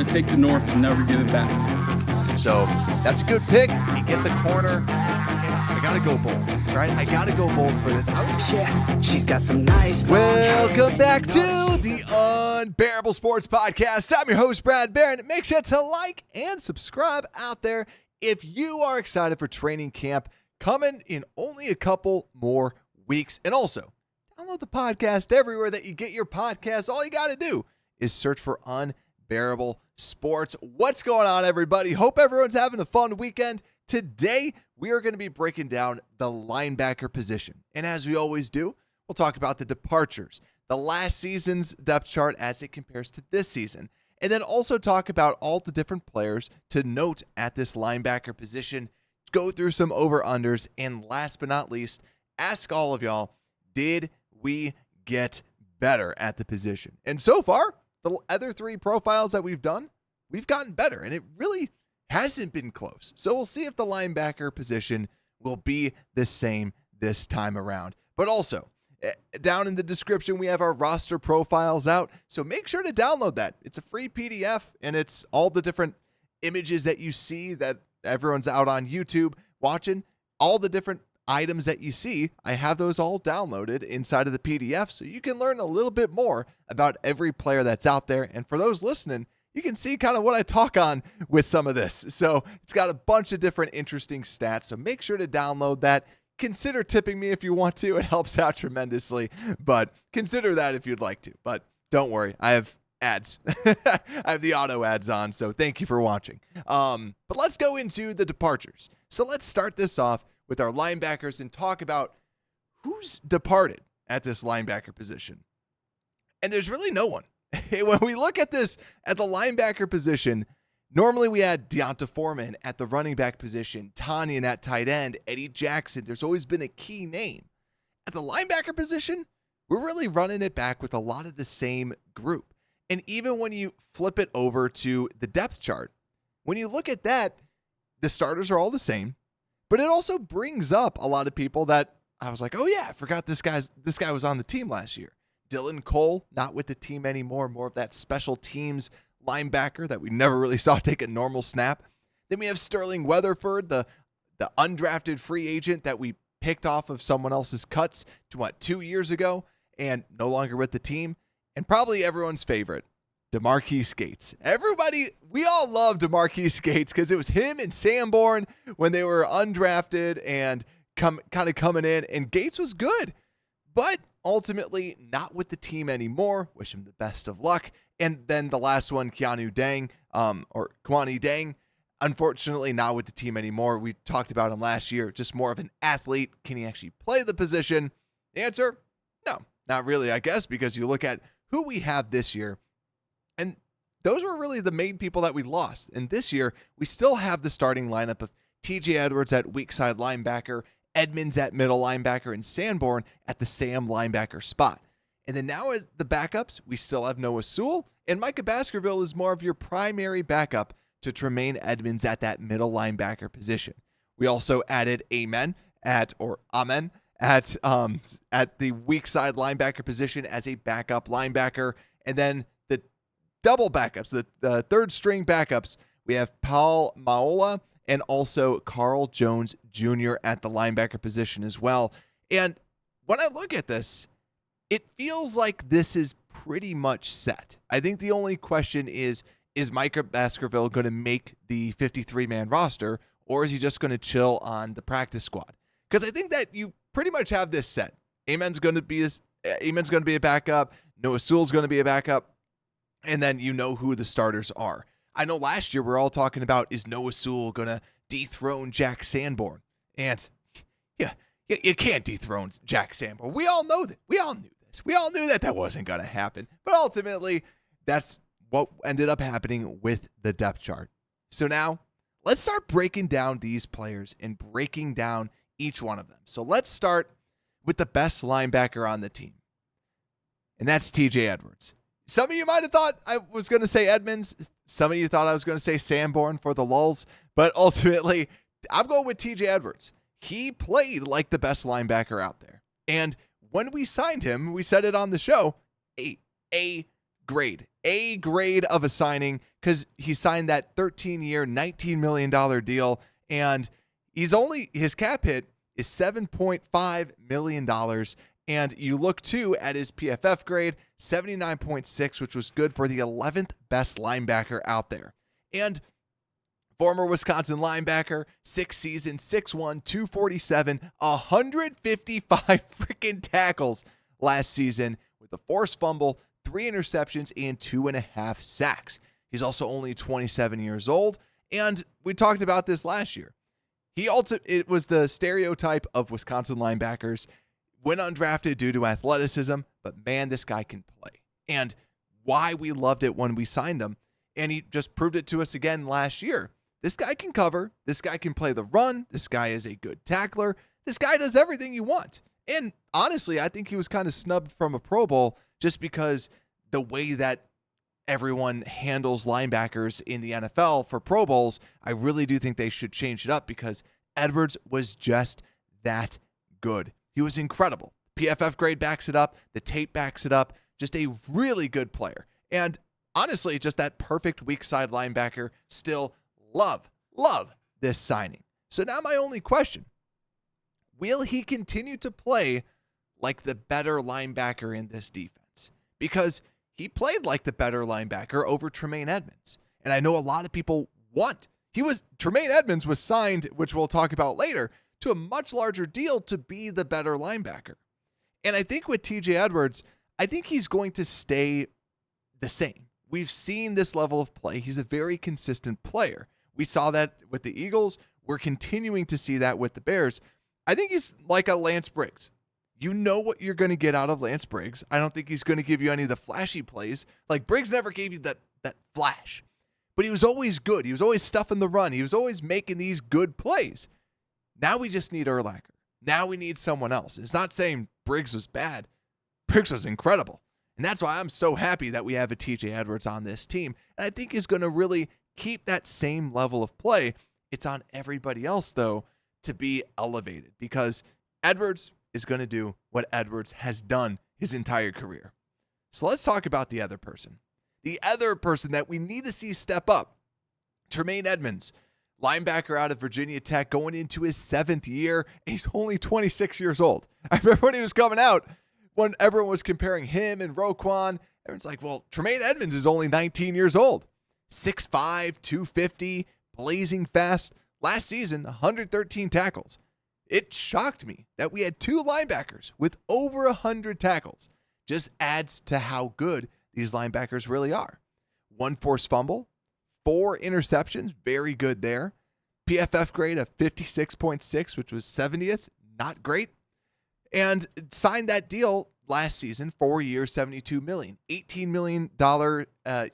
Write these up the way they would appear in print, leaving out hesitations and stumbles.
take the North and never give it back. So that's a good pick. You get the corner. I got to go bold, right? I got to go bold for this. Yeah, she's got some nice. Welcome back to the Unbearable Sports Podcast. I'm your host, Brad Barron. Make sure to like and subscribe out there if you are excited for training camp coming in only a couple more weeks. And also, download the podcast everywhere that you get your podcasts. All you got to do is search for Unbearable Sports. What's going on, everybody? Hope everyone's having a fun weekend. Today, we are going to be breaking down the linebacker position. And as we always do, we'll talk about the departures, the last season's depth chart as it compares to this season, and then also talk about all the different players to note at this linebacker position, go through some over-unders, and last but not least, ask all of y'all, did we get better at the position? And so far, the other three profiles that we've done, we've gotten better, and it really hasn't been close. So we'll see if the linebacker position will be the same this time around. But also, down in the description, we have our roster profiles out. So make sure to download that. It's a free PDF, and it's all the different images that you see that everyone's out on YouTube watching. All the different items that you see, I have those all downloaded inside of the PDF, so you can learn a little bit more about every player that's out there. And for those listening, you can see kind of what I talk on with some of this. So it's got a bunch of different interesting stats. So make sure to download that. Consider tipping me if you want to. It helps out tremendously, but consider that if you'd like to. But don't worry, I have ads. I have the auto ads on, so thank you for watching. But let's go into the departures. So let's start this off with our linebackers and talk about who's departed at this linebacker position. And there's really no one. When we look at this at the linebacker position, normally we had Deonta Foreman at the running back position, Tanyan at tight end, Eddie Jackson. There's always been a key name. At the linebacker position, we're really running it back with a lot of the same group. And even when you flip it over to the depth chart, when you look at that, the starters are all the same, but it also brings up a lot of people that I was like, oh yeah, I forgot this guy was on the team last year. Dylan Cole, not with the team anymore, more of that special teams linebacker that we never really saw take a normal snap. Then we have Sterling Weatherford, the undrafted free agent that we picked off of someone else's cuts 2 years ago and no longer with the team. And probably everyone's favorite, DeMarquise Gates. Everybody, we all love DeMarquise Gates because it was him and Sandborn when they were undrafted and kind of coming in, and Gates was good, but ultimately not with the team anymore. Wish him the best of luck. And then the last one, Kwani Dang, unfortunately not with the team anymore. We talked about him last year, just more of an athlete. Can he actually play the position? The answer, no, not really, I guess, because you look at who we have this year, and those were really the main people that we lost. And this year, we still have the starting lineup of TJ Edwards at weak side linebacker, Edmonds at middle linebacker, and Sandborn at the Sam linebacker spot. And then now as the backups, we still have Noah Sewell, and Micah Baskerville is more of your primary backup to Tremaine Edmunds at that middle linebacker position. We also added Amen at the weak side linebacker position as a backup linebacker. And then the double backups, the third string backups, we have Paul Maola and also Carl Jones Jr. at the linebacker position as well. And when I look at this, it feels like this is pretty much set. I think the only question is Micah Baskerville going to make the 53-man roster, or is he just going to chill on the practice squad? Because I think that you pretty much have this set. Amen's going to be a backup. Noah Sewell's going to be a backup. And then you know who the starters are. I know last year we were all talking about, is Noah Sewell going to dethrone Jack Sanborn? And yeah, you can't dethrone Jack Sanborn. We all know that. We all knew this. We all knew that wasn't going to happen. But ultimately, that's what ended up happening with the depth chart. So now, let's start breaking down these players and breaking down each one of them. So let's start with the best linebacker on the team. And that's TJ Edwards. Some of you might have thought I was going to say Edmonds. Some of you thought I was going to say Sandborn for the lulz. But ultimately, I'm going with TJ Edwards. He played like the best linebacker out there. And when we signed him, we said it on the show, A grade of a signing. because he signed that 13-year, $19 million deal, and his cap hit is $7.5 million. And you look, too, at his PFF grade, 79.6, which was good for the 11th best linebacker out there. And former Wisconsin linebacker, 6 seasons, 6'1", 247, 155 freaking tackles last season with a forced fumble, 3 interceptions, and 2.5 sacks. He's also only 27 years old, and we talked about this last year. It was the stereotype of Wisconsin linebackers, went undrafted due to athleticism, but man, this guy can play. And why we loved it when we signed him, and he just proved it to us again last year. This guy can cover. This guy can play the run. This guy is a good tackler. This guy does everything you want. And honestly, I think he was kind of snubbed from a Pro Bowl just because the way that everyone handles linebackers in the NFL for Pro Bowls, I really do think they should change it up because Edwards was just that good. He was incredible. PFF grade backs it up. The tape backs it up. Just a really good player. And honestly, just that perfect weak side linebacker. Still love this signing. So now my only question, will he continue to play like the better linebacker in this defense? Because he played like the better linebacker over Tremaine Edmunds. And I know a lot of people Tremaine Edmunds was signed, which we'll talk about later, to a much larger deal to be the better linebacker. And I think with TJ Edwards, I think he's going to stay the same. We've seen this level of play. He's a very consistent player. We saw that with the Eagles. We're continuing to see that with the Bears. I think he's like a Lance Briggs. You know what you're going to get out of Lance Briggs. I don't think he's going to give you any of the flashy plays. Like Briggs never gave you that flash. But he was always good. He was always stuffing the run. He was always making these good plays. Now we just need Urlacher. Now we need someone else. It's not saying Briggs was bad. Briggs was incredible. And that's why I'm so happy that we have a TJ Edwards on this team. And I think he's going to really keep that same level of play. It's on everybody else, though, to be elevated because Edwards is going to do what Edwards has done his entire career. So let's talk about the other person. The other person that we need to see step up, Tremaine Edmunds, linebacker out of Virginia Tech, going into his 7th year. He's only 26 years old. I remember when he was coming out, when everyone was comparing him and Roquan, everyone's like, well, Tremaine Edmunds is only 19 years old. 6'5", 250, blazing fast. Last season, 113 tackles. It shocked me that we had 2 linebackers with over 100 tackles. Just adds to how good these linebackers really are. 1 forced fumble, 4 interceptions, very good there. PFF grade of 56.6, which was 70th, not great. And signed that deal last season, 4 years, $72 million, $18 million a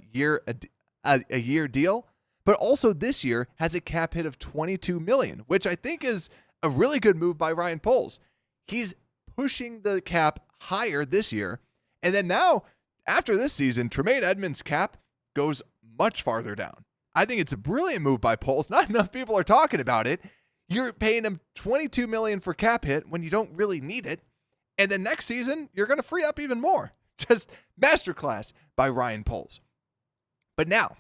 year deal. But also this year has a cap hit of $22 million, which I think is a really good move by Ryan Poles. He's pushing the cap higher this year. And then now, after this season, Tremaine Edmunds' cap goes much farther down. I think it's a brilliant move by Poles. Not enough people are talking about it. You're paying him $22 million for cap hit when you don't really need it. And then next season, you're going to free up even more. Just masterclass by Ryan Poles. But now,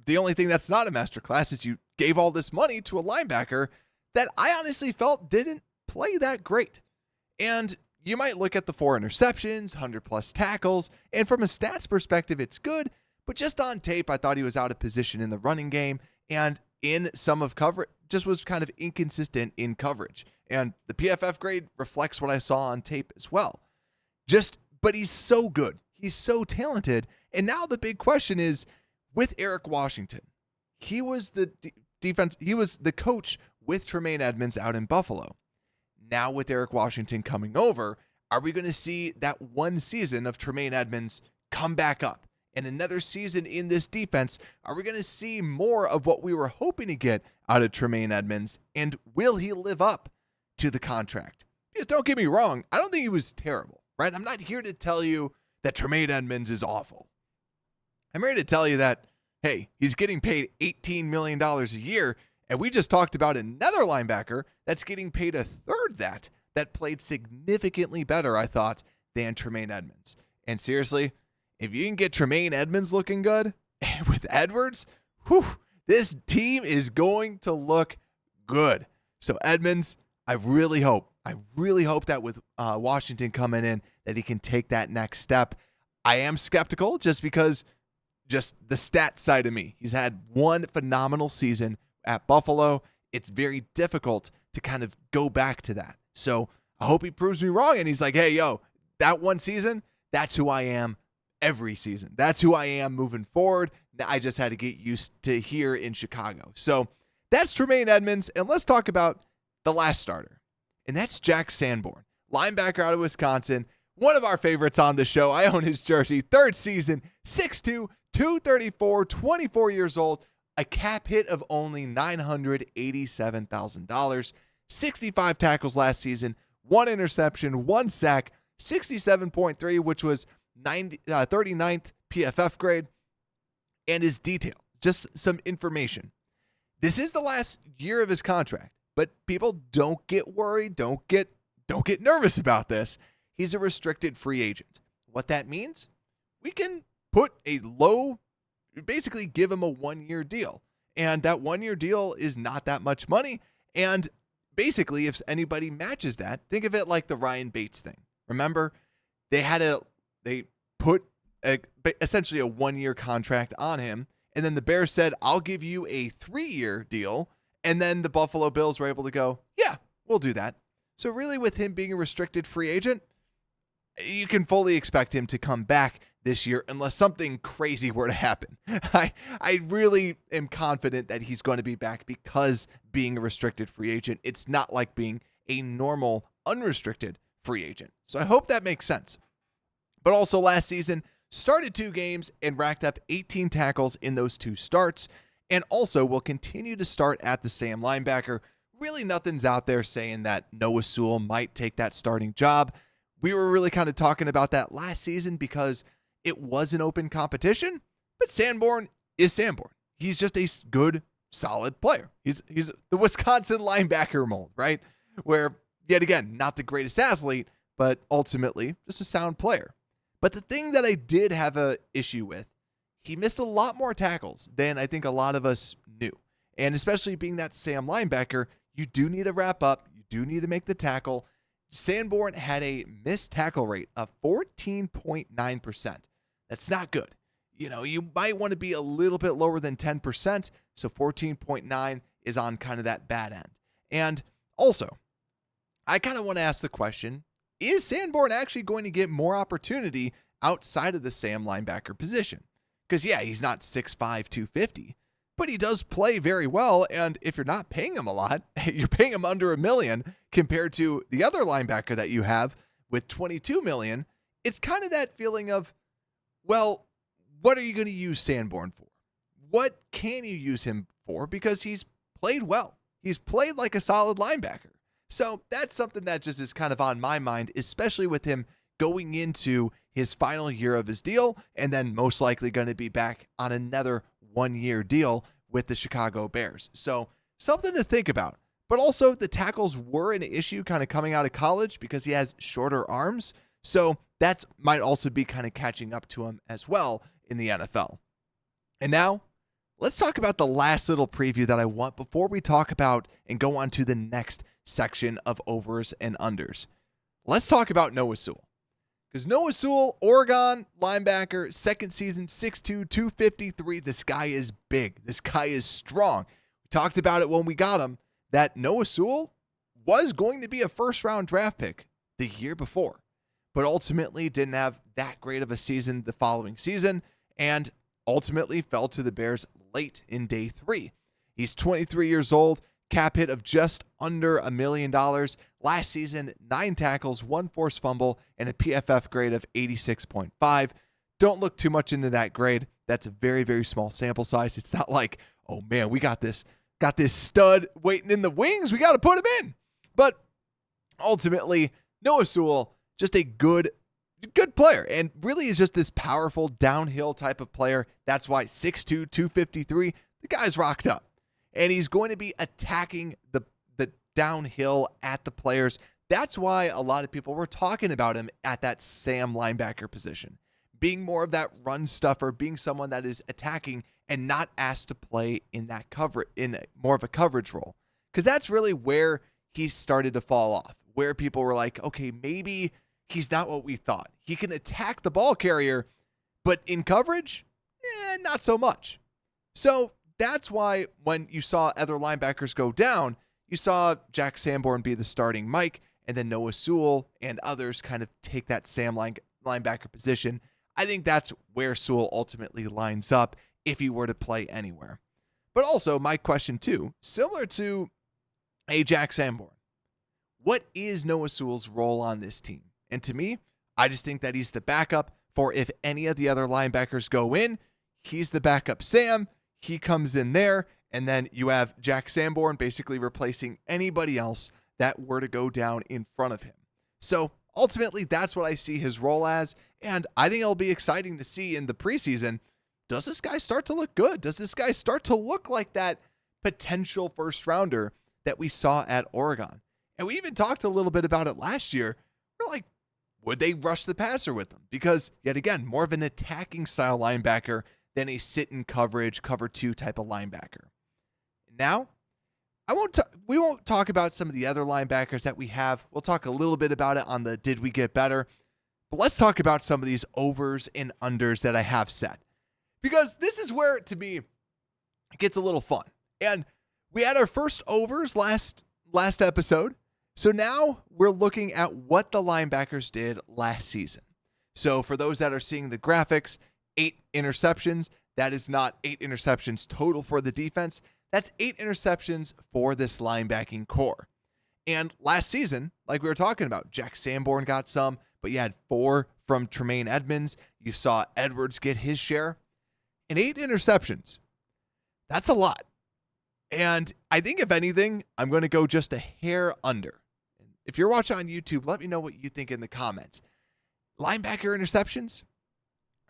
the only thing that's not a masterclass is you gave all this money to a linebacker that I honestly felt didn't play that great. And you might look at the 4 interceptions, 100-plus tackles, and from a stats perspective, it's good. But just on tape, I thought he was out of position in the running game and in some of coverage, just was kind of inconsistent in coverage. And the PFF grade reflects what I saw on tape as well. But he's so good. He's so talented. And now the big question is, with Eric Washington, he was the coach with Tremaine Edmunds out in Buffalo. Now with Eric Washington coming over, are we going to see that one season of Tremaine Edmunds come back up? And another season in this defense, are we going to see more of what we were hoping to get out of Tremaine Edmunds? And will he live up to the contract? Because don't get me wrong, I don't think he was terrible, right? I'm not here to tell you that Tremaine Edmunds is awful. I'm ready to tell you that, hey, he's getting paid $18 million a year, and we just talked about another linebacker that's getting paid a third that played significantly better, I thought, than Tremaine Edmunds. And seriously, if you can get Tremaine Edmunds looking good, And with Edwards, this team is going to look good. So Edmonds, I really hope that with Washington coming in, that he can take that next step. I am skeptical just because just the stat side of me. He's had one phenomenal season at Buffalo. It's very difficult to kind of go back to that. So I hope he proves me wrong and he's like, hey, yo, that one season, that's who I am every season. That's who I am moving forward. I just had to get used to here in Chicago. So that's Tremaine Edmunds. And let's talk about the last starter. And that's Jack Sanborn, linebacker out of Wisconsin. One of our favorites on the show. I own his jersey. Third season, 6'2", 234, 24 years old. A cap hit of only $987,000. 65 tackles last season. 1 interception, 1 sack, 67.3, which was 39th PFF grade. And his detail, just some information. This is the last year of his contract, but people don't get worried, don't get nervous about this. He's a restricted free agent. What that means, we can put basically give him a 1-year deal. And that 1-year deal is not that much money. And basically, if anybody matches that, think of it like the Ryan Bates thing. Remember, they put essentially a 1-year contract on him. And then the Bears said, I'll give you a 3-year deal. And then the Buffalo Bills were able to go, yeah, we'll do that. So really with him being a restricted free agent, you can fully expect him to come back this year unless something crazy were to happen. I really am confident that he's going to be back because being a restricted free agent, it's not like being a normal unrestricted free agent. So I hope that makes sense. But also last season, started 2 games and racked up 18 tackles in those 2 starts, and also will continue to start at the Sam linebacker. Really nothing's out there saying that Noah Sewell might take that starting job. We were really kind of talking about that last season because it was an open competition, but Sandborn is Sandborn. He's just a good, solid player. He's the Wisconsin linebacker mold, right? Where, yet again, not the greatest athlete, but ultimately just a sound player. But the thing that I did have an issue with, he missed a lot more tackles than I think a lot of us knew. And especially being that Sam linebacker, you do need to wrap up. You do need to make the tackle. Sandborn had a missed tackle rate of 14.9%. That's not good. You might want to be a little bit lower than 10%. So 14.9 is on kind of that bad end. And also, I kind of want to ask the question, is Sandborn actually going to get more opportunity outside of the Sam linebacker position? Because, yeah, he's not 6'5", 250, but he does play very well. And if you're not paying him a lot, you're paying him under $1 million compared to the other linebacker that you have with $22 million. It's kind of that feeling of, well, what are you going to use Sandborn for? What can you use him for? Because he's played well. He's played like a solid linebacker. So that's something that just is kind of on my mind, especially with him going into his final year of his deal and then most likely going to be back on another 1-year deal with the Chicago Bears. So something to think about. But also the tackles were an issue kind of coming out of college because he has shorter arms. So that might also be kind of catching up to him as well in the NFL. And now let's talk about the last little preview that I want before we talk about and go on to the next section of overs and unders. Let's talk about Noah Sewell. Because Noah Sewell, Oregon linebacker, second season, 6'2", 253. This guy is big. This guy is strong. We talked about it when we got him, that Noah Sewell was going to be a first-round draft pick the year before, but ultimately didn't have that great of a season the following season, and ultimately fell to the Bears late in day 3. He's 23 years old, cap hit of just under $1 million. Last season, 9 tackles, 1 forced fumble, and a PFF grade of 86.5. Don't look too much into that grade. That's a very, very small sample size. It's not like, oh man, we got this stud waiting in the wings. We got to put him in. But ultimately, Noah Sewell, just a good player, and really is just this powerful downhill type of player. That's why 6'2", 253, the guy's rocked up. And he's going to be attacking the downhill at the players. That's why a lot of people were talking about him at that Sam linebacker position, being more of that run stuffer, being someone that is attacking and not asked to play in that cover, in more of a coverage role. Because that's really where he started to fall off, where people were like, okay, maybe he's not what we thought. He can attack the ball carrier, but in coverage, not so much. So that's why when you saw other linebackers go down, you saw Jack Sanborn be the starting Mike, and then Noah Sewell and others kind of take that Sam linebacker position. I think that's where Sewell ultimately lines up if he were to play anywhere. But also, my question too, similar to a Jack Sanborn, what is Noah Sewell's role on this team? And to me, I just think that he's the backup for if any of the other linebackers go in, he's the backup Sam. He comes in there, and then you have Jack Sanborn basically replacing anybody else that were to go down in front of him. So ultimately, that's what I see his role as, and I think it'll be exciting to see in the preseason. Does this guy start to look good? Does this guy start to look like that potential first rounder that we saw at Oregon? And we even talked a little bit about it last year. We're like, would they rush the passer with him? Because, yet again, more of an attacking style linebacker than a sit in coverage, cover two type of linebacker. Now, we won't talk about some of the other linebackers that we have. We'll talk a little bit about it on the Did We Get Better? But let's talk about some of these overs and unders that I have set. Because this is where, to me, it gets a little fun. And we had our first overs last episode. So now we're looking at what the linebackers did last season. So for those that are seeing the graphics, 8 interceptions. That is not 8 interceptions total for the defense. That's 8 interceptions for this linebacking core. And last season, like we were talking about, Jack Sanborn got some, but you had 4 from Tremaine Edmunds. You saw Edwards get his share. And 8 interceptions. That's a lot. And I think, if anything, I'm going to go just a hair under. If you're watching on YouTube, let me know what you think in the comments. Linebacker interceptions,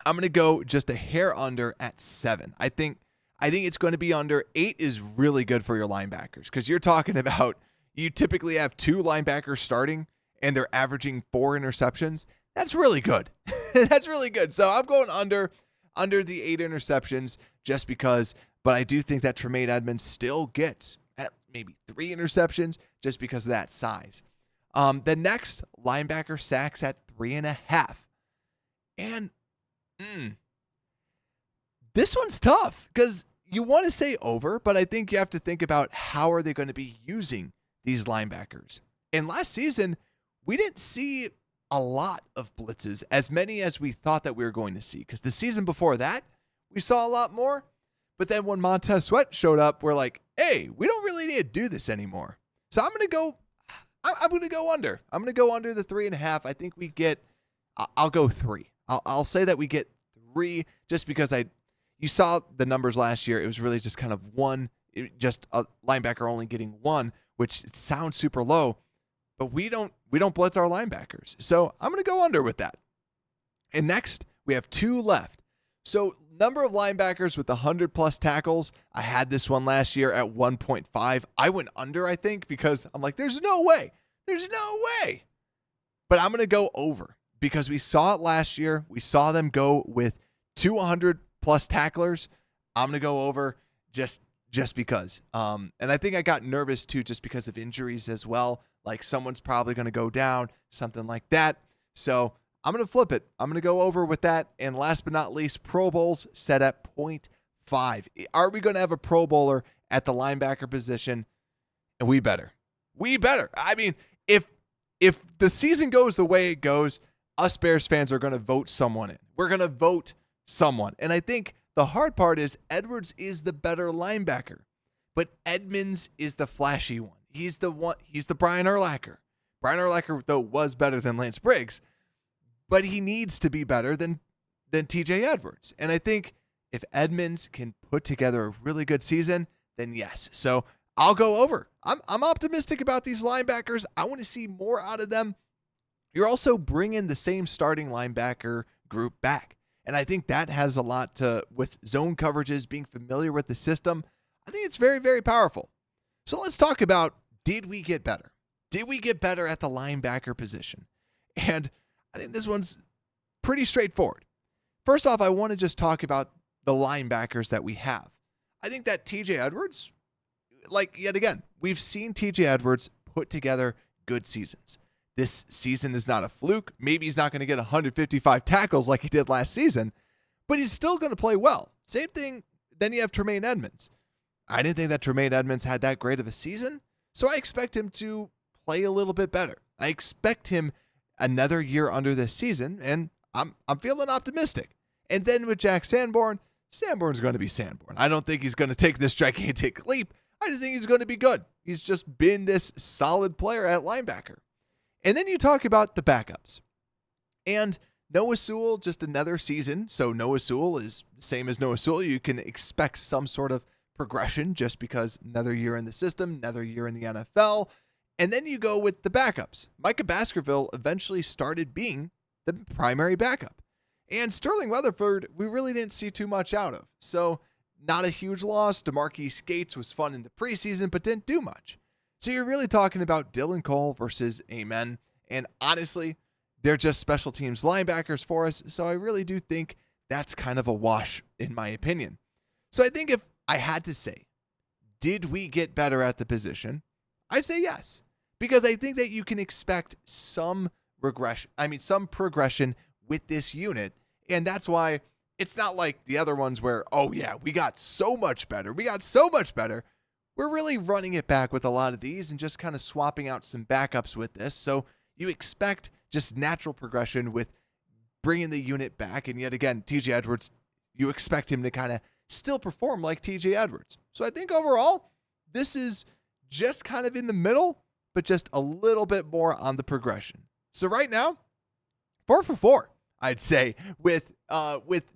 I'm going to go just a hair under at 7. I think it's going to be under. 8 is really good for your linebackers, because you're talking about, you typically have 2 linebackers starting and they're averaging 4 interceptions. That's really good. That's really good. So I'm going under the 8 interceptions just because, but I do think that Tremaine Edmunds still gets at maybe 3 interceptions just because of that size. The next, linebacker sacks at 3.5. And this one's tough because you want to say over, but I think you have to think about how are they going to be using these linebackers. And last season, we didn't see a lot of blitzes, as many as we thought that we were going to see, because the season before that, we saw a lot more. But then when Montez Sweat showed up, we're like, hey, we don't really need to do this anymore. So I'm going to go under. I'm going to go under the 3.5. I think we get, I'll go 3. I'll say that we get 3 just because you saw the numbers last year. It was really just kind of just a linebacker only getting 1, which it sounds super low, but we don't blitz our linebackers. So I'm going to go under with that. And next, we have 2 left. So number of linebackers with 100+ tackles. I had this one last year at 1.5. I went under, I think, because I'm like, there's no way. There's no way. But I'm going to go over because we saw it last year. We saw them go with 200+ tacklers. I'm going to go over just because. And I think I got nervous too just because of injuries as well. Like someone's probably going to go down, something like that. So I'm going to flip it. I'm going to go over with that. And last but not least, Pro Bowls set at 0.5. Are we going to have a Pro Bowler at the linebacker position? And we better. I mean, if the season goes the way it goes, us Bears fans are going to vote someone in. We're going to vote someone. And I think the hard part is Edwards is the better linebacker, but Edmonds is the flashy one. He's the Brian Urlacher. Brian Urlacher, though, was better than Lance Briggs, but he needs to be better than TJ Edwards. And I think if Edmonds can put together a really good season, then yes. So I'll go over. I'm optimistic about these linebackers. I want to see more out of them. You're also bringing the same starting linebacker group back. And I think that has a lot with zone coverages, being familiar with the system. I think it's very, very powerful. So let's talk about, did we get better? Did we get better at the linebacker position? And I think this one's pretty straightforward. first off, I want to just talk about the linebackers that we have. I think that TJ Edwards, yet again, we've seen TJ Edwards put together good seasons. This season is not a fluke. Maybe he's not going to get 155 tackles like he did last season, but he's still going to play well. Same thing, then you have Tremaine Edmunds. I didn't think that Tremaine Edmunds had that great of a season, so I expect him to play a little bit better. I expect him another year under this season, and I'm feeling optimistic. And then with Jack Sanborn, Sandborn's going to be Sandborn. I don't think he's going to take this gigantic leap. I just think he's going to be good. He's just been this solid player at linebacker. And then you talk about the backups. And Noah Sewell, just another season. So Noah Sewell is the same as Noah Sewell. You can expect some sort of progression just because another year in the system, another year in the NFL. And then you go with the backups. Micah Baskerville eventually started being the primary backup. And Sterling Weatherford, we really didn't see too much out of. So not a huge loss. DeMarquise Gates was fun in the preseason, but didn't do much. So you're really talking about Dylan Cole versus Amen. And honestly, they're just special teams linebackers for us. So I really do think that's kind of a wash, in my opinion. So I think if I had to say, did we get better at the position? I'd say yes. Because I think that you can expect some progression with this unit. And that's why it's not like the other ones where, oh yeah, we got so much better. We're really running it back with a lot of these and just kind of swapping out some backups with this. So you expect just natural progression with bringing the unit back. And yet again, TJ Edwards, you expect him to kind of still perform like TJ Edwards. So I think overall, this is just kind of in the middle, but just a little bit more on the progression. So right now, 4 for 4, I'd say, with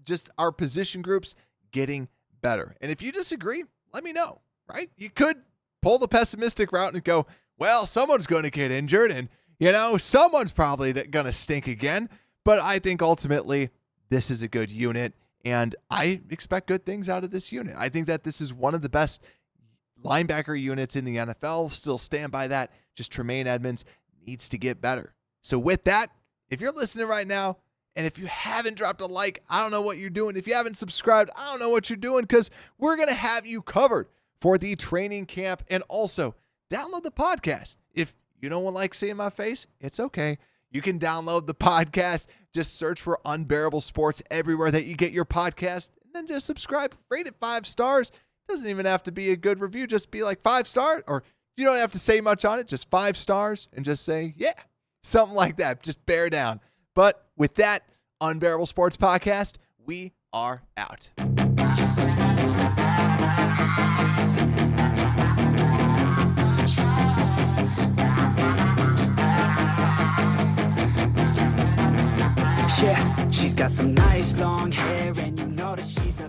just our position groups getting better. And if you disagree, let me know. Right? You could pull the pessimistic route and go, well, someone's going to get injured and, someone's probably going to stink again. But I think ultimately this is a good unit and I expect good things out of this unit. I think that this is one of the best linebacker units in the NFL. Still stand by that. Just Tremaine Edmunds needs to get better. So with that, if you're listening right now, and if you haven't dropped a like, I don't know what you're doing. If you haven't subscribed, I don't know what you're doing because we're going to have you covered for the training camp. And also download the podcast. If you don't like seeing my face, it's okay. You can download the podcast. Just search for Unbearable Sports everywhere that you get your podcast. And then just subscribe. Rate it 5 stars. Doesn't even have to be a good review. Just be like 5 stars. Or you don't have to say much on it. Just 5 stars. And just say, yeah. Something like that. Just bear down. But with that, Unbearable Sports Podcast, we are out. Yeah, she's got some nice long hair and you know that she's a